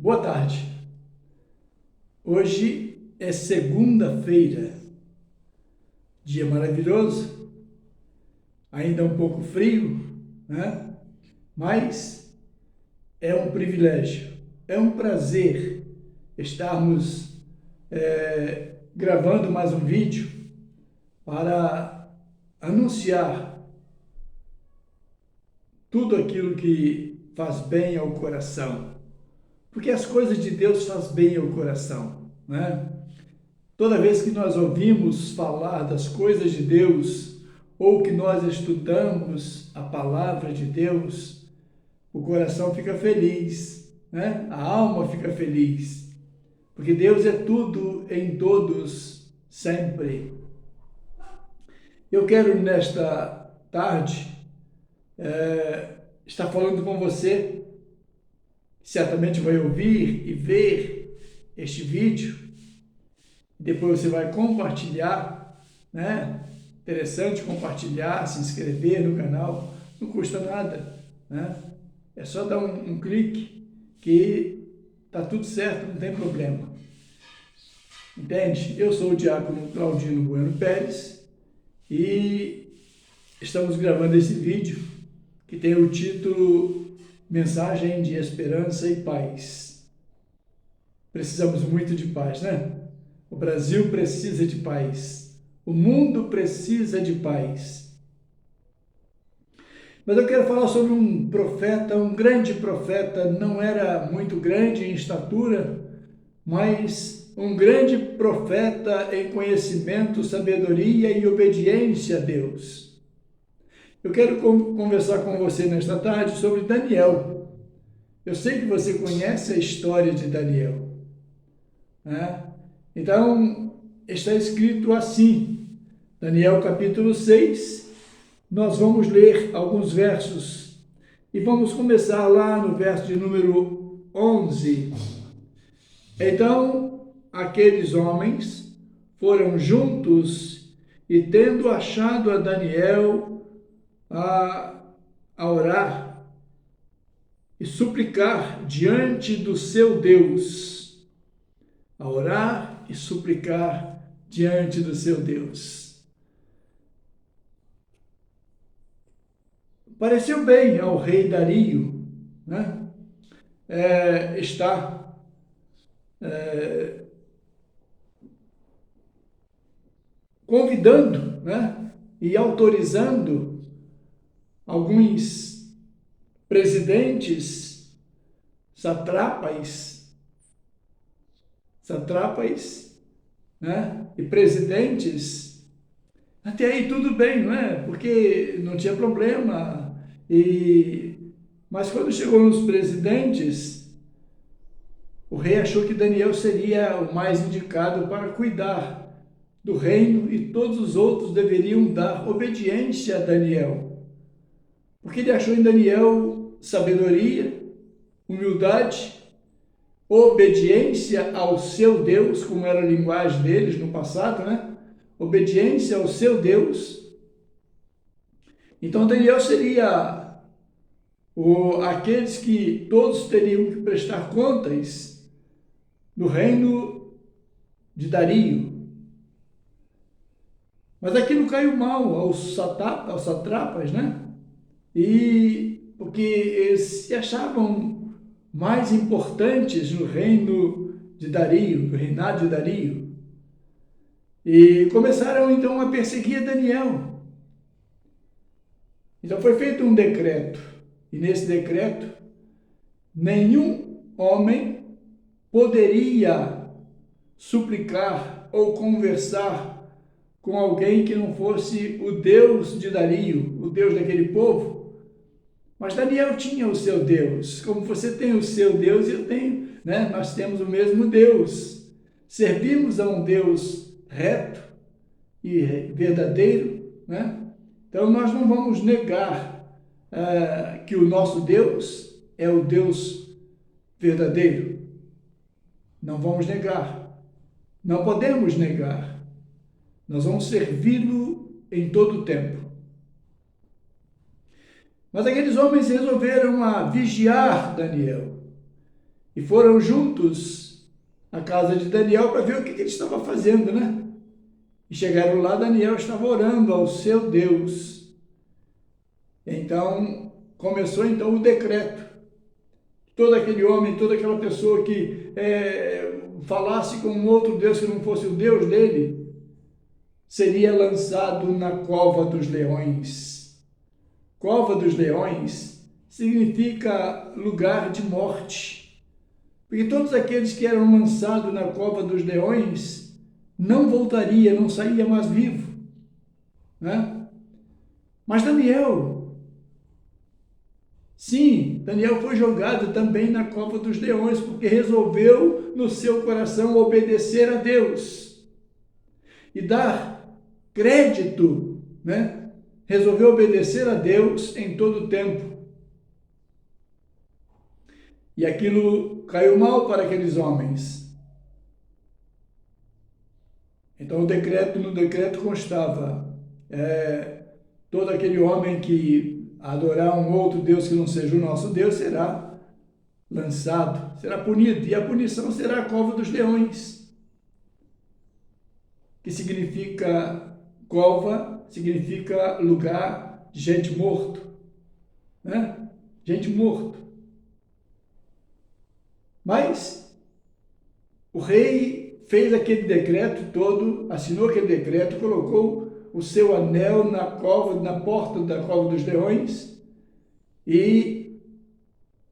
Boa tarde. Hoje é segunda-feira, dia maravilhoso, ainda um pouco frio, né? Mas é um privilégio, é um prazer estarmos gravando mais um vídeo para anunciar tudo aquilo que faz bem ao coração. Porque as coisas de Deus faz bem ao coração, né? Toda vez que nós ouvimos falar das coisas de Deus, ou que nós estudamos a palavra de Deus, o coração fica feliz, né? A alma fica feliz, porque Deus é tudo em todos, sempre. Eu quero, nesta tarde, estar falando com você, certamente vai ouvir e ver este vídeo, depois você vai compartilhar, né? Interessante compartilhar, se inscrever no canal, não custa nada, né? É só dar um clique que tá tudo certo, não tem problema. Entende? Eu sou o diácono Claudino Bueno Pérez e estamos gravando esse vídeo que tem o título Mensagem de Esperança e Paz. Precisamos muito de paz, né? O Brasil precisa de paz. O mundo precisa de paz. Mas eu quero falar sobre um profeta, um grande profeta, não era muito grande em estatura, mas um grande profeta em conhecimento, sabedoria e obediência a Deus. Eu quero conversar com você nesta tarde sobre Daniel. Eu sei que você conhece a história de Daniel, né? Então, está escrito assim, Daniel capítulo 6, nós vamos ler alguns versos e vamos começar lá no verso de número 11. Então, aqueles homens foram juntos e, tendo achado a Daniel, a orar e suplicar diante do seu Deus, a orar e suplicar diante do seu Deus. Pareceu bem ao rei Dario, né? Está convidando, né? E autorizando alguns presidentes, satrapas, né? E presidentes, até aí tudo bem, não é? Porque não tinha problema. Mas quando chegou nos presidentes, o rei achou que Daniel seria o mais indicado para cuidar do reino e todos os outros deveriam dar obediência a Daniel. Porque ele achou em Daniel sabedoria, humildade, obediência ao seu Deus, como era a linguagem deles no passado, né? Obediência ao seu Deus. Então Daniel seria aqueles que todos teriam que prestar contas do reino de Dario. Mas aquilo caiu mal aos satrapas, né? E porque eles se achavam mais importantes no reino de Dario, no reinado de Dario. E começaram então a perseguir Daniel. Então foi feito um decreto, e nesse decreto, nenhum homem poderia suplicar ou conversar com alguém que não fosse o Deus de Dario, o Deus daquele povo. Mas Daniel tinha o seu Deus, como você tem o seu Deus e eu tenho, né? Nós temos o mesmo Deus. Servimos a um Deus reto e verdadeiro, né? Então nós não vamos negar que o nosso Deus é o Deus verdadeiro. Não vamos negar. Não podemos negar. Nós vamos servi-lo em todo o tempo. Mas aqueles homens resolveram vigiar Daniel. e foram juntos à casa de Daniel para ver o que ele estava fazendo, né? E chegaram lá, Daniel estava orando ao seu Deus. Então, começou então o decreto. Todo aquele homem, toda aquela pessoa que falasse com um outro Deus que não fosse o Deus dele, seria lançado na cova dos leões. Cova dos leões significa lugar de morte. Porque todos aqueles que eram lançados na cova dos leões não voltaria, não sairia mais vivo, né? Mas Daniel, sim, Daniel foi jogado também na cova dos leões, porque resolveu no seu coração obedecer a Deus e dar crédito, né? Resolveu obedecer a Deus em todo o tempo. E aquilo caiu mal para aqueles homens. Então no decreto constava, todo aquele homem que adorar um outro Deus que não seja o nosso Deus será lançado, será punido, e a punição será a cova dos leões, que significa cova, significa lugar de gente morto, né? Gente morto. Mas o rei fez aquele decreto todo, assinou aquele decreto, colocou o seu anel na porta da cova dos leões, e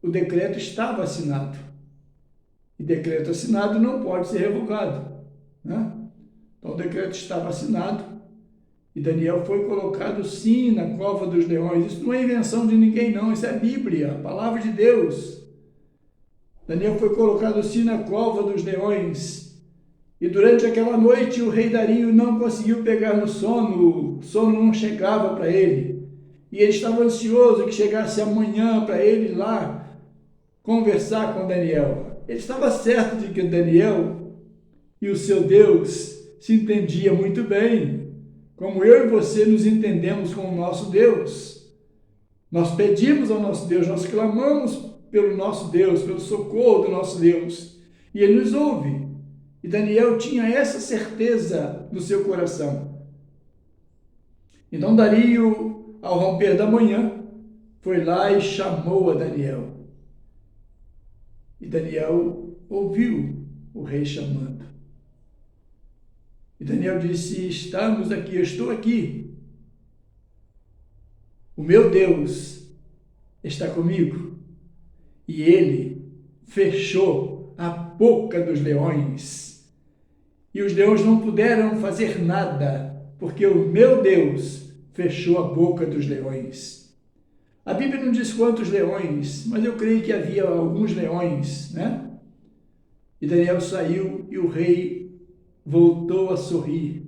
o decreto estava assinado. E decreto assinado não pode ser revogado, né? Então o decreto estava assinado e Daniel foi colocado sim na cova dos leões. Isso não é invenção de ninguém não, isso é a Bíblia, a palavra de Deus. Daniel foi colocado sim na cova dos leões. E durante aquela noite o rei Dario não conseguiu pegar no sono, o sono não chegava para ele. E ele estava ansioso que chegasse amanhã para ele ir lá conversar com Daniel. Ele estava certo de que Daniel e o seu Deus se entendiam muito bem, como eu e você nos entendemos com o nosso Deus. Nós pedimos ao nosso Deus, nós clamamos pelo nosso Deus, pelo socorro do nosso Deus, e Ele nos ouve. E Daniel tinha essa certeza no seu coração. Então Dario, ao romper da manhã, foi lá e chamou a Daniel. E Daniel ouviu o rei chamando. E Daniel disse: estamos aqui, eu estou aqui. O meu Deus está comigo. E ele fechou a boca dos leões. E os leões não puderam fazer nada, porque o meu Deus fechou a boca dos leões. A Bíblia não diz quantos leões, mas eu creio que havia alguns leões, né? E Daniel saiu e o rei voltou a sorrir.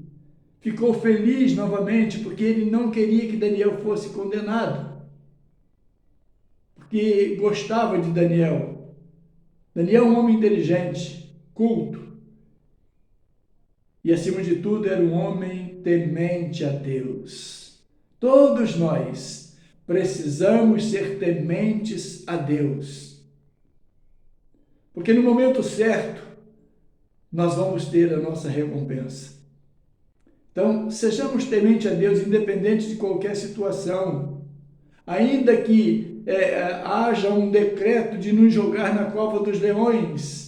Ficou feliz novamente, porque ele não queria que Daniel fosse condenado. Porque gostava de Daniel. Daniel é um homem inteligente, culto. E, acima de tudo, era um homem temente a Deus. Todos nós precisamos ser tementes a Deus. Porque no momento certo, nós vamos ter a nossa recompensa. Então, sejamos tementes a Deus, independente de qualquer situação. Ainda que haja um decreto de nos jogar na cova dos leões,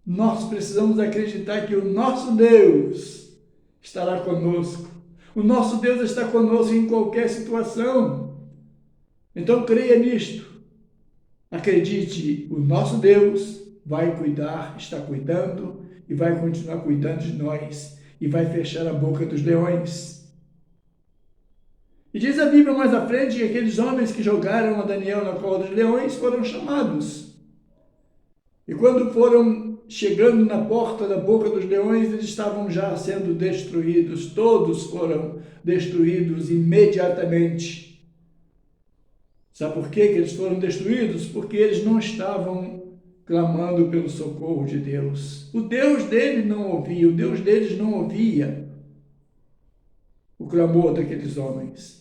nós precisamos acreditar que o nosso Deus estará conosco. O nosso Deus está conosco em qualquer situação. Então creia nisto. Acredite, o nosso Deus vai cuidar, está cuidando e vai continuar cuidando de nós e vai fechar a boca dos leões. E diz a Bíblia mais à frente que aqueles homens que jogaram a Daniel na cova dos leões foram chamados. E quando foram chegando na porta da boca dos leões, eles estavam já sendo destruídos. Todos foram destruídos imediatamente. Sabe por quê que eles foram destruídos? Porque eles não estavam clamando pelo socorro de Deus. O Deus dele não ouvia, o Deus deles não ouvia o clamor daqueles homens.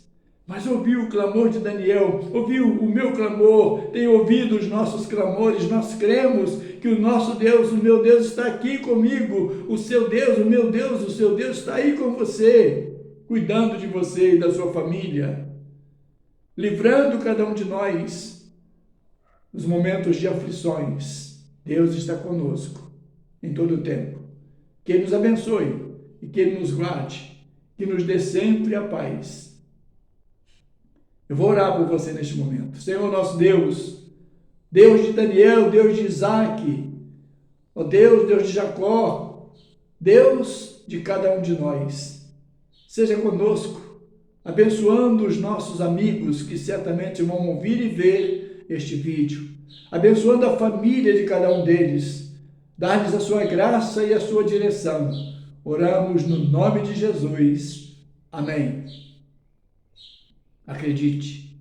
mas ouviu o clamor de Daniel, ouviu o meu clamor, tem ouvido os nossos clamores. Nós cremos que o nosso Deus, o meu Deus está aqui comigo, o seu Deus, o meu Deus, o seu Deus está aí com você, cuidando de você e da sua família, livrando cada um de nós nos momentos de aflições. Deus está conosco em todo o tempo. Que Ele nos abençoe e que Ele nos guarde, que nos dê sempre a paz. Eu vou orar por você neste momento. Senhor nosso Deus, Deus de Daniel, Deus de Isaac, ó Deus, Deus de Jacó, Deus de cada um de nós, seja conosco, abençoando os nossos amigos que certamente vão ouvir e ver este vídeo, abençoando a família de cada um deles, dar-lhes a sua graça e a sua direção. Oramos no nome de Jesus. Amém. Acredite,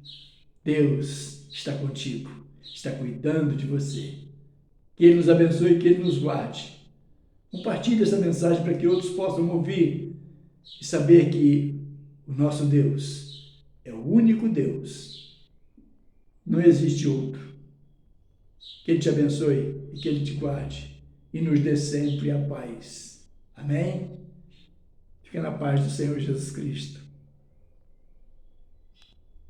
Deus está contigo, está cuidando de você. Que Ele nos abençoe, que Ele nos guarde. Compartilhe essa mensagem para que outros possam ouvir e saber que o nosso Deus é o único Deus. Não existe outro. Que Ele te abençoe e que Ele te guarde e nos dê sempre a paz. Amém? Fica na paz do Senhor Jesus Cristo.